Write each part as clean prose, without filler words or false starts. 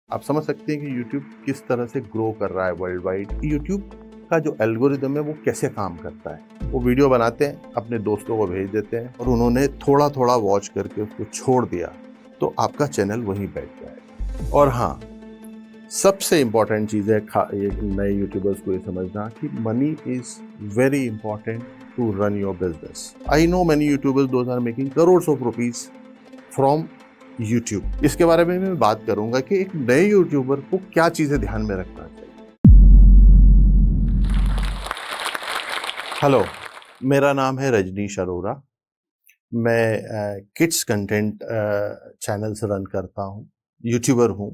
आप समझ सकते हैं कि यूट्यूब किस तरह से ग्रो कर रहा है वर्ल्ड वाइड। यूट्यूब का जो एल्गोरिदम है वो कैसे काम करता है। वो वीडियो बनाते हैं, अपने दोस्तों को भेज देते हैं और उन्होंने थोड़ा थोड़ा वॉच करके उसको छोड़ दिया तो आपका चैनल वहीं बैठ जाएगा। और हाँ, सबसे इम्पॉर्टेंट चीज़ है ये नए यूट्यूबर्स को ये समझना कि money is very important to run your business. I know many YouTubers those are making crores of rupees from YouTube. इसके बारे में मैं बात करूंगा कि एक नए यूट्यूबर को क्या चीजें ध्यान में रखना चाहिए। हेलो, मेरा नाम है रजनीश अरोरा। मैं किड्स कंटेंट चैनल्स रन करता हूँ, यूट्यूबर हूँ।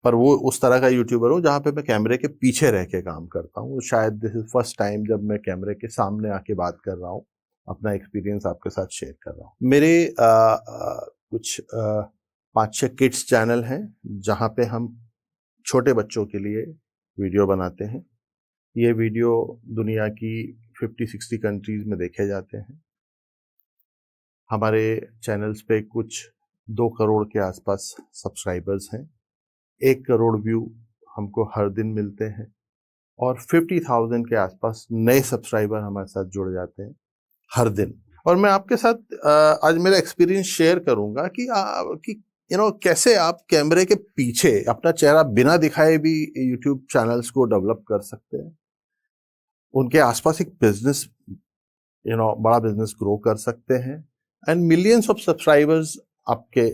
पर वो उस तरह का यूट्यूबर हूँ जहाँ पे मैं कैमरे के पीछे रह के काम करता हूँ। शायद दिस इज फर्स्ट टाइम जब मैं कैमरे के सामने आके बात कर रहा हूँ, अपना एक्सपीरियंस आपके साथ शेयर कर रहा हूँ। मेरे कुछ 5-6 किड्स चैनल हैं जहाँ पे हम छोटे बच्चों के लिए वीडियो बनाते हैं। ये वीडियो दुनिया की 50-60 कंट्रीज में देखे जाते हैं। हमारे चैनल्स पे कुछ 2 करोड़ के आसपास सब्सक्राइबर्स हैं। 1 करोड़ व्यू हमको हर दिन मिलते हैं और 50,000 के आसपास नए सब्सक्राइबर हमारे साथ जुड़ जाते हैं हर दिन। और मैं आपके साथ आज मेरा एक्सपीरियंस शेयर करूंगा कि कैसे आप कैमरे के पीछे अपना चेहरा बिना दिखाए भी यूट्यूब चैनल्स को डेवलप कर सकते हैं। उनके आसपास एक बिजनेस बड़ा बिजनेस ग्रो कर सकते हैं एंड मिलियंस ऑफ सब्सक्राइबर्स आपके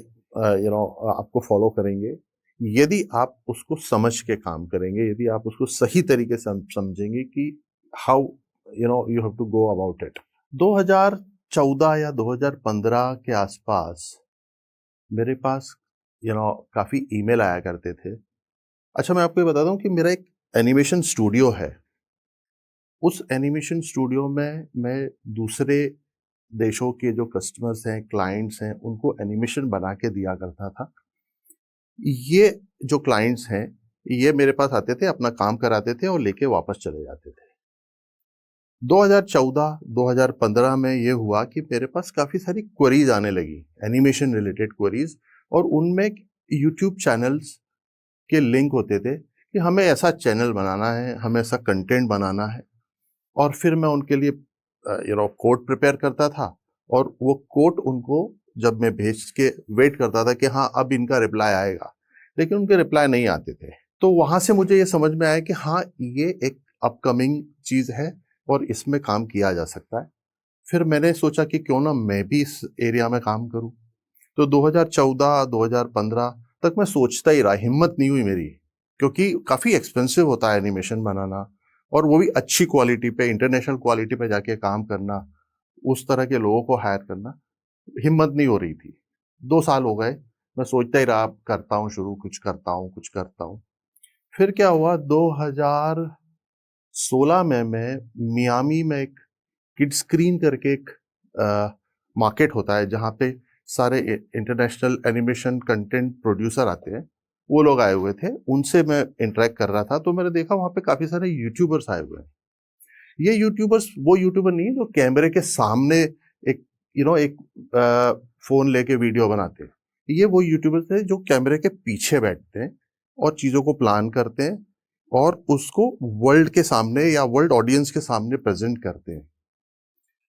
आपको फॉलो करेंगे यदि आप उसको समझ के काम करेंगे, यदि आप उसको सही तरीके से समझेंगे कि how you have to go about it. 2014 या 2015 के आसपास मेरे पास काफी ईमेल आया करते थे। अच्छा, मैं आपको ये बता दूं कि मेरा एक एनिमेशन स्टूडियो है। उस एनिमेशन स्टूडियो में मैं दूसरे देशों के जो कस्टमर्स हैं, क्लाइंट्स हैं, उनको एनिमेशन बना के दिया करता था। ये जो क्लाइंट्स हैं, ये मेरे पास आते थे, अपना काम कराते थे और लेके वापस चले जाते थे। 2014-2015 में ये हुआ कि मेरे पास काफी सारी क्वेरीज आने लगी, एनिमेशन रिलेटेड क्वेरीज, और उनमें यूट्यूब चैनल्स के लिंक होते थे कि हमें ऐसा चैनल बनाना है, हमें ऐसा कंटेंट बनाना है। और फिर मैं उनके लिए कोड प्रिपेयर करता था और वो कोड उनको जब मैं भेज के वेट करता था कि हाँ अब इनका रिप्लाई आएगा, लेकिन उनके रिप्लाई नहीं आते थे। तो वहां से मुझे ये समझ में आया कि हाँ, ये एक अपकमिंग चीज है और इसमें काम किया जा सकता है। फिर मैंने सोचा कि क्यों ना मैं भी इस एरिया में काम करूं। तो 2014-2015 तक मैं सोचता ही रहा, हिम्मत नहीं हुई मेरी, क्योंकि काफी एक्सपेंसिव होता है एनिमेशन बनाना, और वो भी अच्छी क्वालिटी पे, इंटरनेशनल क्वालिटी पे जाके काम करना, उस तरह के लोगों को हायर करना, हिम्मत नहीं हो रही थी। 2 साल हो गए, मैं सोचता ही रहा, करता हूँ शुरू, कुछ करता हूँ, कुछ करता हूँ। फिर क्या हुआ, 2016 में मैं मियामी में एक किड स्क्रीन करके एक मार्केट होता है जहाँ पे सारे इंटरनेशनल एनिमेशन कंटेंट प्रोड्यूसर आते हैं, वो लोग आए हुए थे, उनसे मैं इंटरेक्ट कर रहा था। तो मैंने देखा वहाँ पे काफी सारे यूट्यूबर्स आए हुए हैं। ये यूट्यूबर्स वो यूट्यूबर नहीं है जो कैमरे के सामने एक एक फोन लेके वीडियो बनाते हैं। ये वो यूट्यूबर्स हैं जो कैमरे के पीछे बैठते हैं और चीजों को प्लान करते हैं और उसको वर्ल्ड के सामने या वर्ल्ड ऑडियंस के सामने प्रेजेंट करते हैं।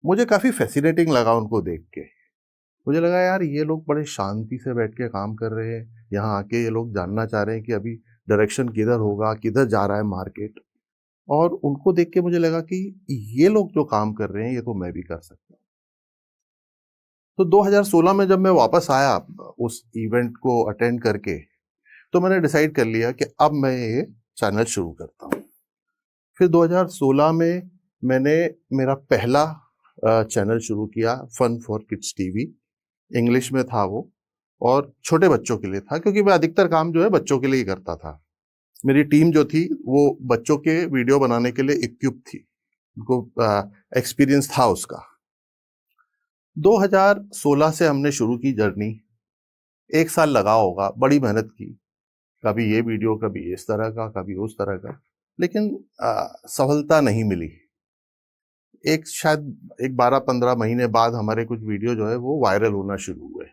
मुझे काफी फैसिनेटिंग लगा उनको देख के। मुझे लगा यार, ये लोग बड़े शांति से बैठ के काम कर रहे हैं, यहाँ आके ये लोग जानना चाह रहे हैं कि अभी डायरेक्शन किधर होगा, किधर जा रहा है मार्केट। और उनको देख के मुझे लगा कि ये लोग जो काम कर रहे हैं ये तो मैं भी कर सकता हूँ। तो 2016 में जब मैं वापस आया उस इवेंट को अटेंड करके, तो मैंने डिसाइड कर लिया कि अब मैं ये चैनल शुरू करता हूँ। फिर 2016 में मैंने मेरा पहला चैनल शुरू किया, Fun for Kids TV. English में था वो और छोटे बच्चों के लिए था, क्योंकि मैं अधिकतर काम जो है बच्चों के लिए ही करता था। मेरी टीम जो थी वो बच्चों के वीडियो बनाने के लिए इक्विप थी, उनको एक्सपीरियंस था उसका। 2016 से हमने शुरू की जर्नी। 1 साल लगा होगा, बड़ी मेहनत की, कभी ये वीडियो, कभी इस तरह का, कभी उस तरह का, लेकिन सफलता नहीं मिली। शायद एक 12-15 महीने बाद हमारे कुछ वीडियो जो है वो वायरल होना शुरू हुए।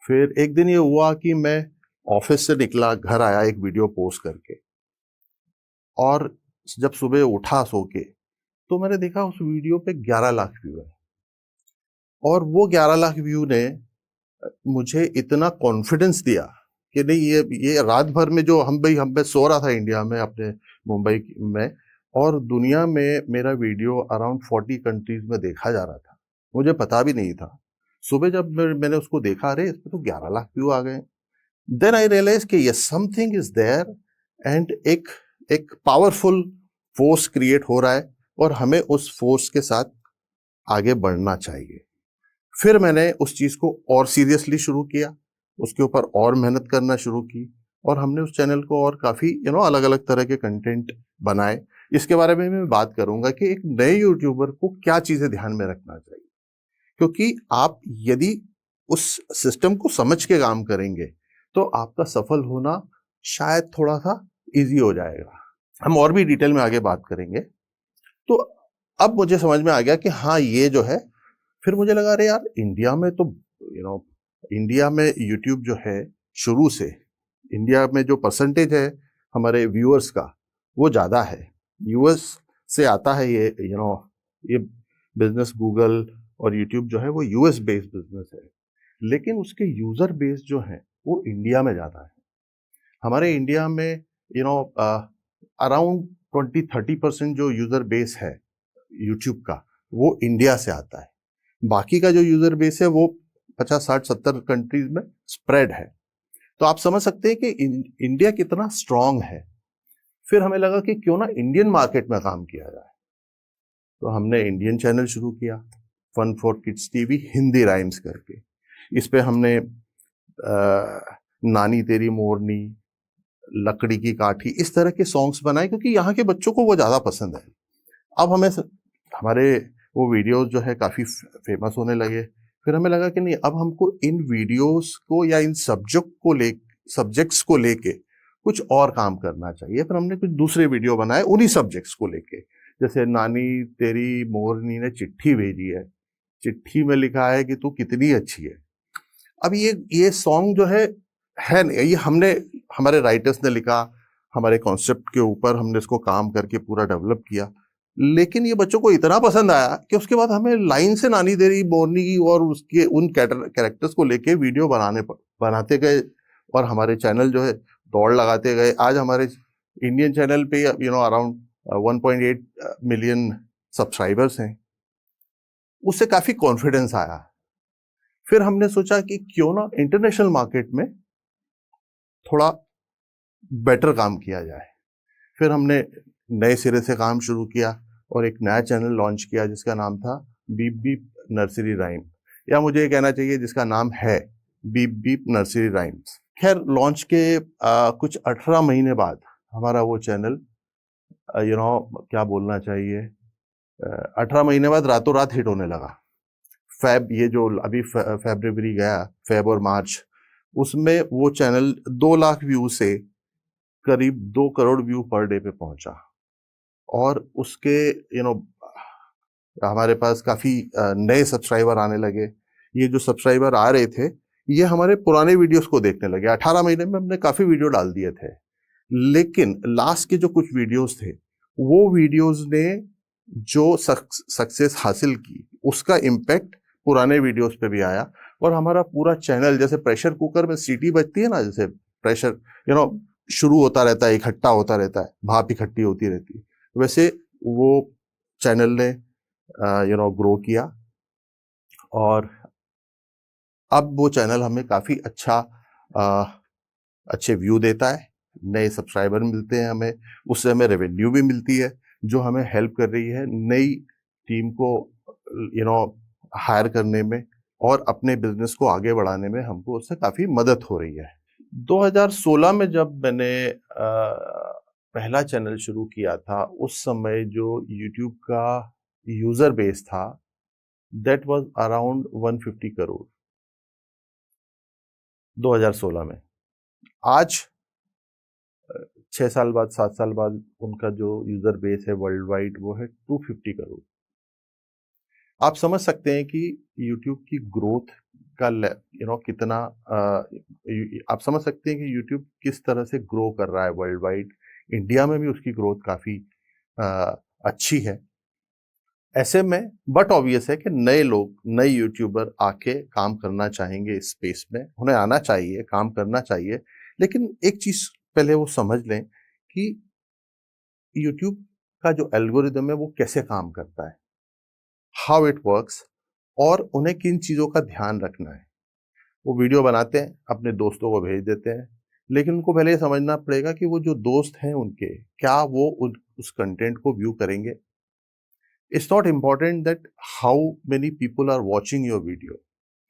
फिर एक दिन ये हुआ कि मैं ऑफिस से निकला, घर आया एक वीडियो पोस्ट करके, और जब सुबह उठा सो के तो मैंने देखा उस वीडियो पे 11 लाख व्यू है। और वो 11 लाख व्यू ने मुझे इतना कॉन्फिडेंस दिया कि नहीं, ये रात भर में जो हम मैं सो रहा था इंडिया में अपने मुंबई में, और दुनिया में मेरा वीडियो अराउंड 40 कंट्रीज में देखा जा रहा था, मुझे पता भी नहीं था। सुबह जब मैंने उसको देखा, अरे इसमें तो 11 लाख व्यू आ गए। देन आई रियलाइज कि yes, something is there, and एक पावरफुल फोर्स क्रिएट हो रहा है और हमें उस फोर्स के साथ आगे बढ़ना चाहिए। फिर मैंने उस चीज को और सीरियसली शुरू किया, उसके ऊपर और मेहनत करना शुरू की, और हमने उस चैनल को और काफी अलग अलग तरह के कंटेंट बनाए। इसके बारे में मैं बात करूंगा कि एक नए यूट्यूबर को क्या चीजें ध्यान में रखना चाहिए, क्योंकि आप यदि उस सिस्टम को समझ के काम करेंगे तो आपका सफल होना शायद थोड़ा सा इजी हो जाएगा। हम और भी डिटेल में आगे बात करेंगे। तो अब मुझे समझ में आ गया कि हाँ, ये जो है, फिर मुझे लगा अरे यार, इंडिया में तो इंडिया में यूट्यूब जो है, शुरू से इंडिया में जो परसेंटेज है हमारे व्यूअर्स का वो ज़्यादा है। यूएस से आता है ये ये बिजनेस। गूगल और यूट्यूब जो है वो यूएस बेस्ड बिजनेस है, लेकिन उसके यूज़र बेस जो है वो इंडिया में ज़्यादा है। हमारे इंडिया में अराउंड 20-30% जो यूज़र बेस है यूट्यूब का वो इंडिया से आता है। बाकी का जो यूजर बेस है वो 50-60-70 कंट्रीज में स्प्रेड है। तो आप समझ सकते हैं कि इंडिया कितना स्ट्रांग है। फिर हमें लगा कि क्यों ना इंडियन मार्केट में काम किया जाए, तो हमने इंडियन चैनल शुरू किया, Fun for Kids TV Hindi rhymes करके। इस पे हमने नानी तेरी मोरनी, लकड़ी की काठी, इस तरह के सॉन्ग्स बनाए, क्योंकि यहाँ के बच्चों को वो ज़्यादा पसंद है। अब हमारे वो वीडियोस जो है काफ़ी फेमस होने लगे। फिर हमें लगा कि नहीं, अब हमको इन वीडियोस को या इन सब्जेक्ट्स को लेके कुछ और काम करना चाहिए। फिर हमने कुछ दूसरे वीडियो बनाए उन्हीं सब्जेक्ट्स को लेके, जैसे नानी तेरी मोरनी ने चिट्ठी भेजी है, चिट्ठी में लिखा है कि तू कितनी अच्छी है। अब ये सॉन्ग जो है ये हमारे राइटर्स ने लिखा, हमारे कॉन्सेप्ट के ऊपर हमने इसको काम करके पूरा डेवलप किया, लेकिन ये बच्चों को इतना पसंद आया कि उसके बाद हमें लाइन से नानी तेरी मोरनी की और उसके उन कैरेक्टर्स को लेके वीडियो बनाते गए, और हमारे चैनल जो है दौड़ लगाते गए। आज हमारे इंडियन चैनल पे अराउंड 1.8 मिलियन सब्सक्राइबर्स हैं। उससे काफी कॉन्फिडेंस आया। फिर हमने सोचा कि क्यों ना इंटरनेशनल मार्केट में थोड़ा बेटर काम किया जाए। फिर हमने नए सिरे से काम शुरू किया और एक नया चैनल लॉन्च किया जिसका नाम था बीप बीप नर्सरी राइम, या मुझे ये कहना चाहिए जिसका नाम है बीप बीप नर्सरी राइम्स। खैर, लॉन्च के कुछ 18 महीने बाद हमारा वो चैनल क्या बोलना चाहिए, 18 महीने बाद रातों रात हिट होने लगा। ये जो अभी फरवरी गया, फेब और मार्च, उसमें वो चैनल 2 लाख व्यू से करीब 2 करोड़ व्यू पर डे पे पहुंचा। और उसके हमारे पास काफी नए सब्सक्राइबर आने लगे। ये जो सब्सक्राइबर आ रहे थे ये हमारे पुराने वीडियोस को देखने लगे। 18 महीने में हमने काफी वीडियो डाल दिए थे, लेकिन लास्ट के जो कुछ वीडियोस थे वो वीडियोस ने जो सक्सेस हासिल की उसका इम्पैक्ट पुराने वीडियोस पे भी आया। और हमारा पूरा चैनल, जैसे प्रेशर कुकर में सीटी बजती है ना, जैसे प्रेशर शुरू होता रहता है, इकट्ठा होता रहता है, भाप इकट्ठी होती रहती है, वैसे वो चैनल ने ग्रो किया। और अब वो चैनल हमें काफी अच्छे व्यू देता है, नए सब्सक्राइबर मिलते हैं हमें, उससे हमें रेवेन्यू भी मिलती है जो हमें हेल्प कर रही है नई टीम को हायर करने में, और अपने बिजनेस को आगे बढ़ाने में हमको उससे काफी मदद हो रही है। 2016 में जब मैंने पहला चैनल शुरू किया था, उस समय जो YouTube का यूजर बेस था दैट वाज अराउंड 150 करोड़ 2016 में। आज 6 साल बाद, 7 साल बाद उनका जो यूजर बेस है वर्ल्ड वाइड वो है 250 करोड़। आप समझ सकते हैं कि YouTube की ग्रोथ का कितना आप समझ सकते हैं कि यूट्यूब किस तरह से ग्रो कर रहा है वर्ल्ड वाइड। इंडिया में भी उसकी ग्रोथ काफ़ी अच्छी है। ऐसे में बट ऑब्वियस है कि नए लोग, नए यूट्यूबर आके काम करना चाहेंगे इस स्पेस में, उन्हें आना चाहिए, काम करना चाहिए। लेकिन एक चीज़ पहले वो समझ लें कि यूट्यूब का जो एल्गोरिदम है वो कैसे काम करता है, हाउ इट वर्क्स, और उन्हें किन चीज़ों का ध्यान रखना है। वो वीडियो बनाते हैं, अपने दोस्तों को भेज देते हैं, लेकिन उनको पहले ये समझना पड़ेगा कि वो जो दोस्त हैं उनके, क्या वो उस कंटेंट को व्यू करेंगे। It's not important that how many people are watching your video,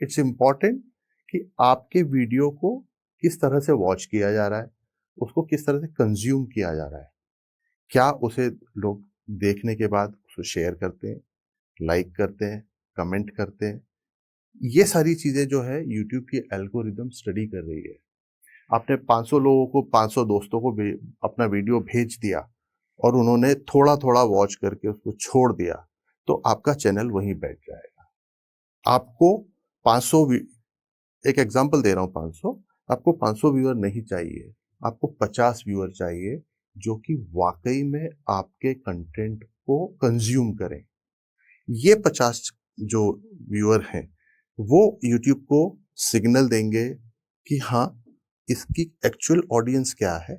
it's important कि आपके वीडियो को किस तरह से वॉच किया जा रहा है, उसको किस तरह से कंज्यूम किया जा रहा है। क्या उसे लोग देखने के बाद उसको शेयर करते हैं, लाइक करते हैं, कमेंट करते हैं। ये सारी चीज़ें जो है यूट्यूब की एल्गोरिदम स्टडी कर रही है। आपने 500 लोगों को, 500 दोस्तों को अपना वीडियो भेज दिया और उन्होंने थोड़ा थोड़ा वॉच करके उसको छोड़ दिया, तो आपका चैनल वहीं बैठ जाएगा। आपको 500 एक एग्जांपल दे रहा हूँ, 500, आपको 500 व्यूअर नहीं चाहिए, आपको 50 व्यूअर चाहिए जो कि वाकई में आपके कंटेंट को कंज्यूम करें। ये 50 जो व्यूअर हैं वो यूट्यूब को सिग्नल देंगे कि हाँ, इसकी एक्चुअल ऑडियंस क्या है।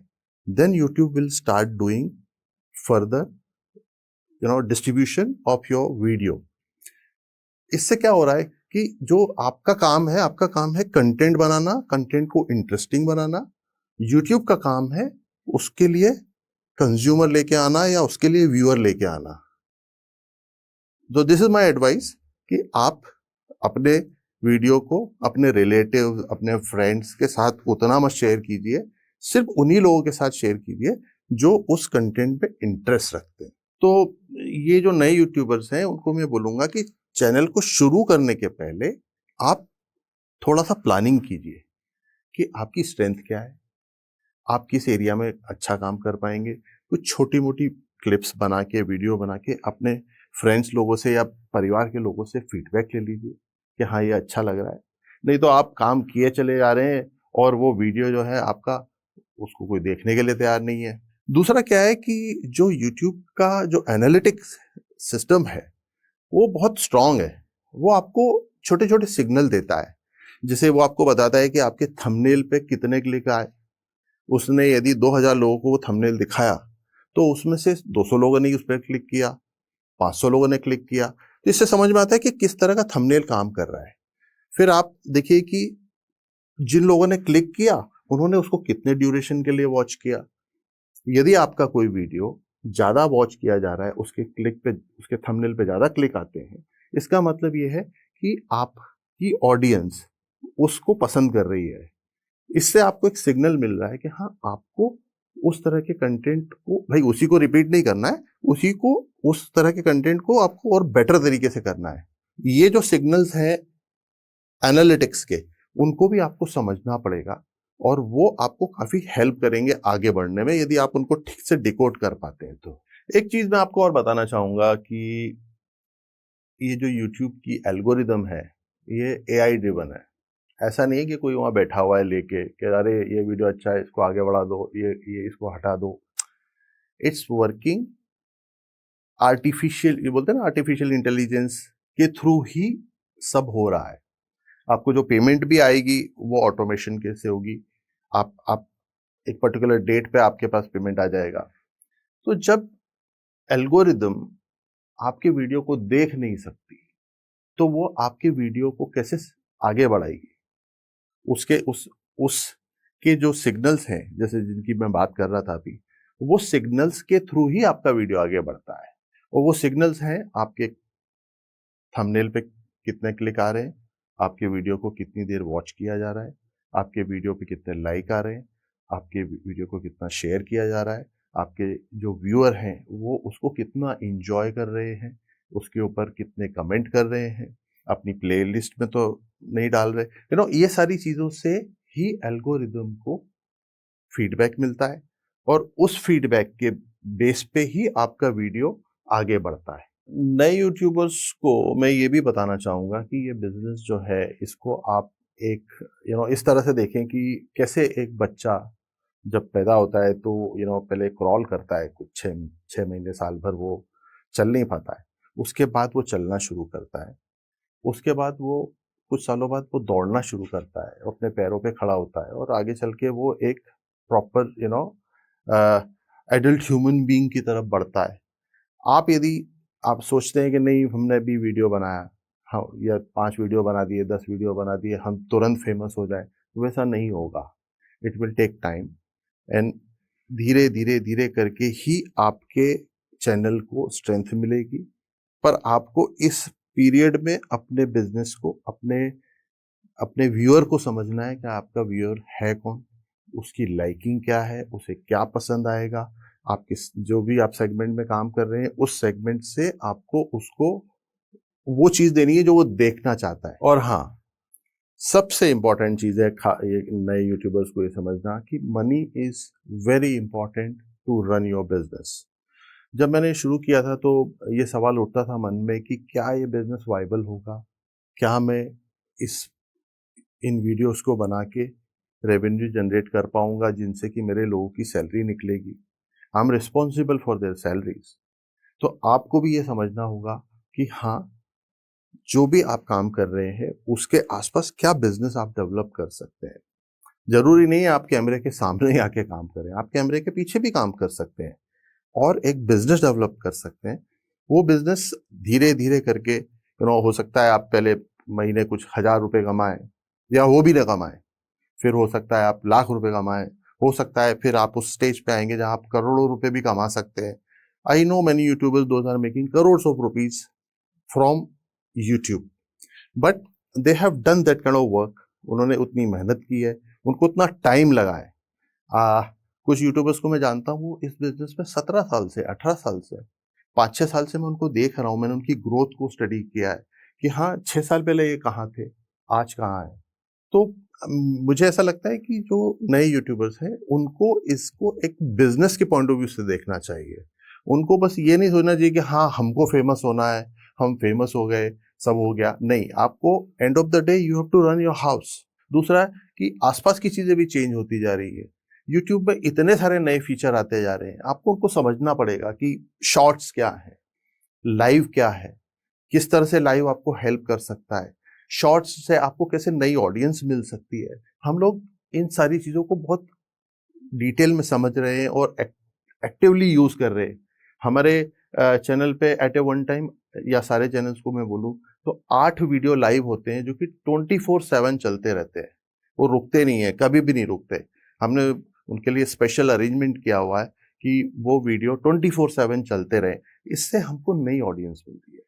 Then YouTube will start doing further distribution of your video. इससे क्या हो रहा है कि जो आपका काम है कंटेंट बनाना, कंटेंट को इंटरेस्टिंग बनाना। यूट्यूब का काम है उसके लिए कंज्यूमर लेके आना या उसके लिए व्यूअर लेके आना। तो दिस इज माय एडवाइस कि आप अपने वीडियो को अपने रिलेटिव, अपने फ्रेंड्स के साथ उतना मत शेयर कीजिए, सिर्फ उन्हीं लोगों के साथ शेयर कीजिए जो उस कंटेंट पे इंटरेस्ट रखते हैं। तो ये जो नए यूट्यूबर्स हैं उनको मैं बोलूंगा कि चैनल को शुरू करने के पहले आप थोड़ा सा प्लानिंग कीजिए कि आपकी स्ट्रेंथ क्या है, आप किस एरिया में अच्छा काम कर पाएंगे। कुछ छोटी मोटी क्लिप्स बना के, वीडियो बना के अपने फ्रेंड्स लोगों से या परिवार के लोगों से फीडबैक ले लीजिए कि हाँ ये अच्छा लग रहा है। नहीं तो आप काम किए चले जा रहे हैं और वो वीडियो जो है आपका, उसको कोई देखने के लिए तैयार नहीं है। दूसरा क्या है कि जो यूट्यूब का जो एनालिटिक्स सिस्टम है वो बहुत स्ट्रांग है। वो आपको छोटे छोटे सिग्नल देता है, जिसे वो आपको बताता है कि आपके थंबनेल पे कितने क्लिक आए। उसने यदि 2000 लोगों को वो थंबनेल दिखाया तो उसमें से 200 लोगों ने उस पर क्लिक किया, 500 लोगों ने क्लिक किया। तो इससे समझ में आता है कि किस तरह का थंबनेल काम कर रहा है। फिर आप देखिए कि जिन लोगों ने क्लिक किया उन्होंने उसको कितने ड्यूरेशन के लिए वॉच किया। यदि आपका कोई वीडियो ज्यादा वॉच किया जा रहा है, उसके क्लिक पे, उसके थंबनेल पे ज्यादा क्लिक आते हैं, इसका मतलब ये है कि आपकी ऑडियंस उसको पसंद कर रही है। इससे आपको एक सिग्नल मिल रहा है कि हाँ, आपको उस तरह के कंटेंट को, भाई उसी को रिपीट नहीं करना है, उसी को, उस तरह के कंटेंट को आपको और बेटर तरीके से करना है। ये जो सिग्नल्स हैं एनालिटिक्स के, उनको भी आपको समझना पड़ेगा और वो आपको काफी हेल्प करेंगे आगे बढ़ने में, यदि आप उनको ठीक से डिकोड कर पाते हैं तो। एक चीज मैं आपको और बताना चाहूंगा कि ये जो यूट्यूब की एल्गोरिदम है ये एआई ड्रिवन है। ऐसा नहीं है कि कोई वहां बैठा हुआ है लेके कि अरे ये वीडियो अच्छा है, इसको आगे बढ़ा दो, ये इसको हटा दो। इट्स वर्किंग आर्टिफिशियल, ये बोलते हैं ना, आर्टिफिशियल इंटेलिजेंस के थ्रू ही सब हो रहा है। आपको जो पेमेंट भी आएगी वो ऑटोमेशन के से होगी। आप एक पर्टिकुलर डेट पे आपके पास पेमेंट आ जाएगा। तो जब एल्गोरिदम आपके वीडियो को देख नहीं सकती तो वो आपके वीडियो को कैसे आगे बढ़ाएगी। उसके उसके जो सिग्नल्स हैं, जैसे जिनकी मैं बात कर रहा था अभी, वो सिग्नल्स के थ्रू ही आपका वीडियो आगे बढ़ता है। और वो सिग्नल्स हैं आपके थंबनेल पे कितने क्लिक आ रहे हैं, आपके वीडियो को कितनी देर वॉच किया जा रहा है, आपके वीडियो पे कितने लाइक आ रहे हैं, आपके वीडियो को कितना शेयर किया जा रहा है, आपके जो व्यूअर हैं वो उसको कितना इंजॉय कर रहे हैं, उसके ऊपर कितने कमेंट कर रहे हैं, अपनी प्लेलिस्ट में तो नहीं डाल रहे। ये सारी चीज़ों से ही एल्गोरिदम को फीडबैक मिलता है और उस फीडबैक के बेस पे ही आपका वीडियो आगे बढ़ता है। नए यूट्यूबर्स को मैं ये भी बताना चाहूँगा कि ये बिजनेस जो है इसको आप एक इस तरह से देखें कि कैसे एक बच्चा जब पैदा होता है तो पहले क्रॉल करता है, कुछ 6 महीने साल भर वो चल नहीं पाता है, उसके बाद वो चलना शुरू करता है, उसके बाद वो कुछ सालों बाद वो दौड़ना शुरू करता है, अपने पैरों पे खड़ा होता है और आगे चल के वो एक प्रॉपर एडल्ट ह्यूमन बीइंग की तरफ बढ़ता है। आप यदि आप सोचते हैं कि नहीं हमने अभी वीडियो बनाया, हाँ, या 5 वीडियो बना दिए, 10 वीडियो बना दिए, हम तुरंत फेमस हो जाए, वैसा नहीं होगा। It will take time and धीरे धीरे धीरे करके ही आपके चैनल को स्ट्रेंथ मिलेगी। पर आपको इस पीरियड में अपने बिजनेस को, अपने अपने व्यूअर को समझना है कि आपका व्यूअर है कौन, उसकी लाइकिंग क्या है, उसे क्या पसंद आएगा, आप किस जो भी आप सेगमेंट में काम कर रहे हैं उस सेगमेंट से आपको उसको वो चीज देनी है जो वो देखना चाहता है। और हाँ, सबसे इंपॉर्टेंट चीज है ये नए यूट्यूबर्स को ये समझना कि money is very important to run your business. जब मैंने शुरू किया था तो ये सवाल उठता था मन में कि क्या ये बिजनेस वाइबल होगा, क्या मैं इस इन वीडियोस को बना के रेवेन्यू जनरेट कर पाऊंगा जिनसे कि मेरे लोगों की सैलरी निकलेगी। I am responsible for their salaries. तो आपको भी ये समझना होगा कि हाँ, जो भी आप काम कर रहे हैं उसके आसपास क्या बिजनेस आप डेवलप कर सकते हैं। जरूरी नहीं है आप कैमरे के सामने ही आके काम करें, आप कैमरे के पीछे भी काम कर सकते हैं और एक बिजनेस डेवलप कर सकते हैं। वो बिजनेस धीरे धीरे करके हो सकता है आप पहले महीने कुछ 1000 रुपए कमाएं या वो भी ना कमाएं, फिर हो सकता है आप लाख रुपए कमाएं, हो सकता है फिर आप उस स्टेज पे आएंगे जहां आप करोड़ों रुपए भी कमा सकते हैं। I know many YouTubers those are making crore of rupees from YouTube, but they have done that kind of work. उन्होंने उतनी मेहनत की है, उनको उतना टाइम लगा है। कुछ यूट्यूबर्स को मैं जानता हूँ इस बिजनेस में 17 साल से, 18 साल से, 5-6 साल से मैं उनको देख रहा हूँ, मैंने उनकी ग्रोथ को स्टडी किया है कि हाँ 6 साल पहले ये कहाँ थे, आज कहाँ है। तो मुझे ऐसा लगता है कि जो नए यूट्यूबर्स हैं उनको इसको एक बिजनेस के पॉइंट ऑफ व्यू से देखना चाहिए। उनको बस ये नहीं सोचना चाहिए कि हाँ हमको फेमस होना है, हम फेमस हो गए, सब हो गया। नहीं, आपको end of the day you have to run your house. दूसरा है कि आसपास की चीजें भी चेंज होती जा रही है। यूट्यूब में इतने सारे नए फीचर आते जा रहे हैं, आपको उनको समझना पड़ेगा कि शॉर्ट्स क्या है, लाइव क्या है, किस तरह से लाइव आपको हेल्प कर सकता है, शॉर्ट्स से आपको कैसे नई ऑडियंस मिल सकती है। हम लोग इन सारी चीजों को बहुत डिटेल में समझ रहे हैं और एक्टिवली यूज कर रहे हैं। हमारे चैनल पे एट ए वन टाइम, या सारे चैनल्स को मैं बोलूं तो 8 वीडियो लाइव होते हैं जो कि 24/7 चलते रहते हैं, वो रुकते नहीं है, कभी भी नहीं रुकते। हमने उनके लिए स्पेशल अरेंजमेंट किया हुआ है कि वो वीडियो 24/7 चलते रहे। इससे हमको नई ऑडियंस मिलती है।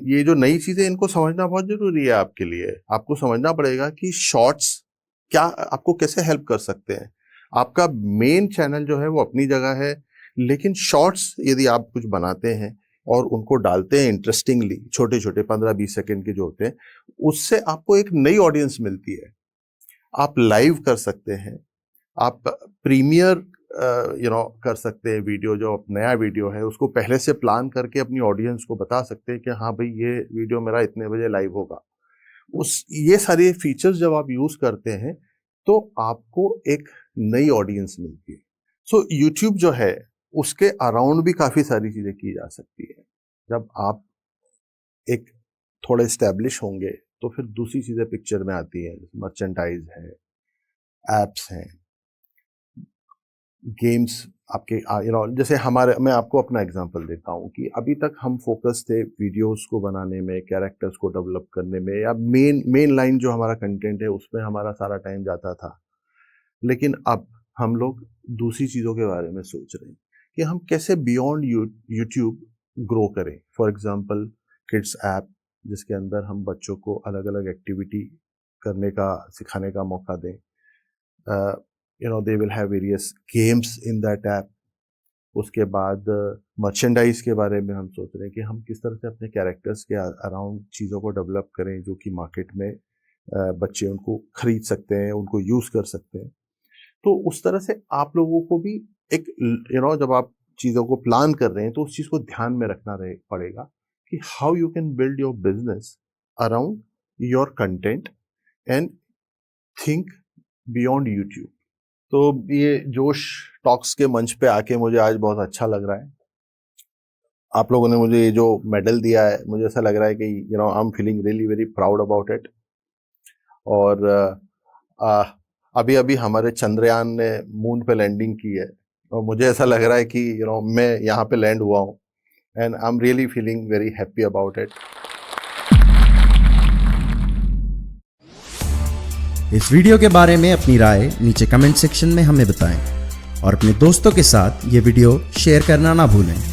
ये जो नई चीजें इनको समझना बहुत जरूरी है आपके लिए। आपको समझना पड़ेगा कि शॉर्ट्स क्या आपको कैसे हेल्प कर सकते हैं। आपका मेन चैनल जो है वो अपनी जगह है, लेकिन शॉर्ट्स यदि आप कुछ बनाते हैं और उनको डालते हैं इंटरेस्टिंगली, छोटे छोटे 15-20 सेकंड के जो होते हैं, उससे आपको एक नई ऑडियंस मिलती है। आप लाइव कर सकते हैं, आप प्रीमियर कर सकते हैं वीडियो, जो नया वीडियो है उसको पहले से प्लान करके अपनी ऑडियंस को बता सकते हैं कि हाँ भाई ये वीडियो मेरा इतने बजे लाइव होगा। ये सारे फीचर्स जब आप यूज करते हैं तो आपको एक नई ऑडियंस मिलती है। सो यूट्यूब जो है उसके अराउंड भी काफी सारी चीजें की जा सकती है। जब आप एक थोड़े स्टैब्लिश होंगे तो फिर दूसरी चीजें पिक्चर में आती हैं, मर्चेंडाइज है, एप्स हैं, गेम्स आपके जैसे हमारे, मैं आपको अपना एग्जांपल देता हूँ कि अभी तक हम फोकस थे वीडियोस को बनाने में, कैरेक्टर्स को डेवलप करने में, या मेन लाइन जो हमारा कंटेंट है उसमें हमारा सारा टाइम जाता था। लेकिन अब हम लोग दूसरी चीज़ों के बारे में सोच रहे हैं कि हम कैसे बियॉन्ड यूट्यूब ग्रो करें। फॉर एग्जांपल किड्स ऐप, जिसके अंदर हम बच्चों को अलग अलग एक्टिविटी करने का, सिखाने का मौका दें। They will have various games in that app. उसके बाद मर्चेंडाइज के बारे में हम सोच रहे हैं कि हम किस तरह से अपने कैरेक्टर्स के अराउंड चीज़ों को डेवलप करें जो कि मार्केट में बच्चे उनको खरीद सकते हैं, उनको यूज़ कर सकते हैं। तो उस तरह से आप लोगों को भी एक जब आप चीज़ों को प्लान कर रहे हैं तो उस चीज़ को ध्यान में रखना पड़ेगा कि how you can build your business around your content and think beyond YouTube. तो ये जोश टॉक्स के मंच पे आके मुझे आज बहुत अच्छा लग रहा है। आप लोगों ने मुझे ये जो मेडल दिया है, मुझे ऐसा लग रहा है कि I am feeling really very proud about it. और अभी अभी हमारे चंद्रयान ने मून पे लैंडिंग की है और मुझे ऐसा लग रहा है कि मैं यहाँ पे लैंड हुआ हूँ and I am really feeling very happy about it. इस वीडियो के बारे में अपनी राय नीचे कमेंट सेक्शन में हमें बताएं और अपने दोस्तों के साथ ये वीडियो शेयर करना ना भूलें।